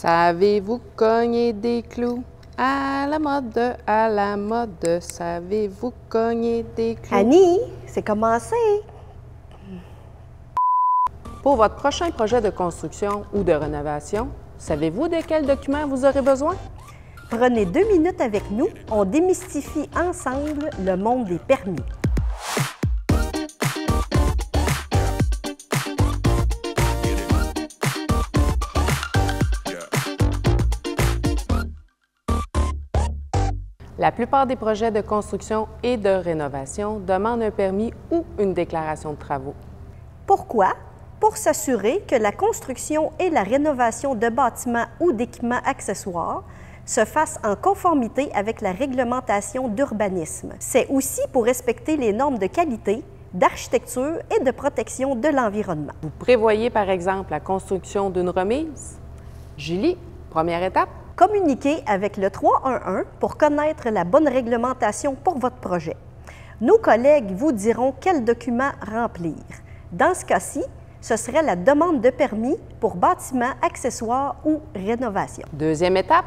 Savez-vous cogner des clous? À la mode, savez-vous cogner des clous? Annie, c'est commencé! Pour votre prochain projet de construction ou de rénovation, savez-vous de quels documents vous aurez besoin? Prenez 2 minutes avec nous, on démystifie ensemble le monde des permis. La plupart des projets de construction et de rénovation demandent un permis ou une déclaration de travaux. Pourquoi? Pour s'assurer que la construction et la rénovation de bâtiments ou d'équipements accessoires se fassent en conformité avec la réglementation d'urbanisme. C'est aussi pour respecter les normes de qualité, d'architecture et de protection de l'environnement. Vous prévoyez par exemple la construction d'une remise? Julie, première étape? Communiquez avec le 311 pour connaître la bonne réglementation pour votre projet. Nos collègues vous diront quels documents remplir. Dans ce cas-ci, ce serait la demande de permis pour bâtiments, accessoires ou rénovation. Deuxième étape?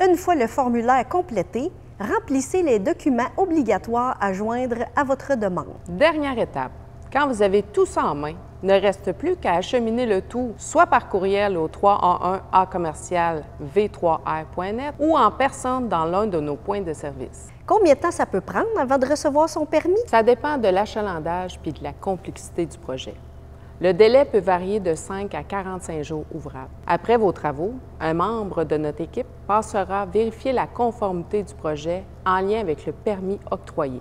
Une fois le formulaire complété, remplissez les documents obligatoires à joindre à votre demande. Dernière étape, quand vous avez tout ça en main, ne reste plus qu'à acheminer le tout, soit par courriel au 311a-v3r.net ou en personne dans l'un de nos points de service. Combien de temps ça peut prendre avant de recevoir son permis? Ça dépend de l'achalandage puis de la complexité du projet. Le délai peut varier de 5 à 45 jours ouvrables. Après vos travaux, un membre de notre équipe passera vérifier la conformité du projet en lien avec le permis octroyé.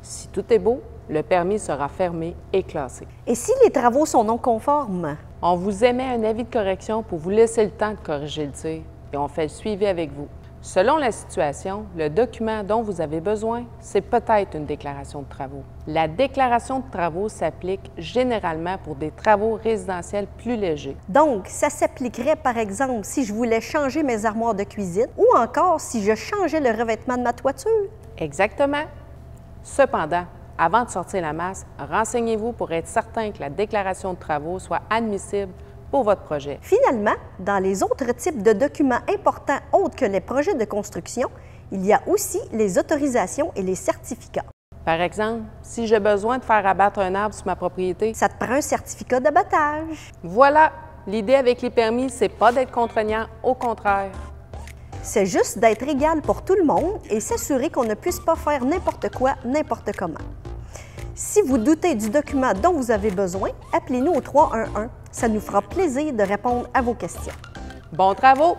Si tout est beau, le permis sera fermé et classé. Et si les travaux sont non conformes? On vous émet un avis de correction pour vous laisser le temps de corriger le tir et on fait le suivi avec vous. Selon la situation, le document dont vous avez besoin, c'est peut-être une déclaration de travaux. La déclaration de travaux s'applique généralement pour des travaux résidentiels plus légers. Donc, ça s'appliquerait par exemple si je voulais changer mes armoires de cuisine ou encore si je changeais le revêtement de ma toiture. Exactement. Cependant, avant de sortir la masse, renseignez-vous pour être certain que la déclaration de travaux soit admissible pour votre projet. Finalement, dans les autres types de documents importants autres que les projets de construction, il y a aussi les autorisations et les certificats. Par exemple, si j'ai besoin de faire abattre un arbre sur ma propriété, ça te prend un certificat d'abattage. Voilà! L'idée avec les permis, c'est pas d'être contraignant, au contraire. C'est juste d'être égal pour tout le monde et s'assurer qu'on ne puisse pas faire n'importe quoi, n'importe comment. Si vous doutez du document dont vous avez besoin, appelez-nous au 311. Ça nous fera plaisir de répondre à vos questions. Bons travaux!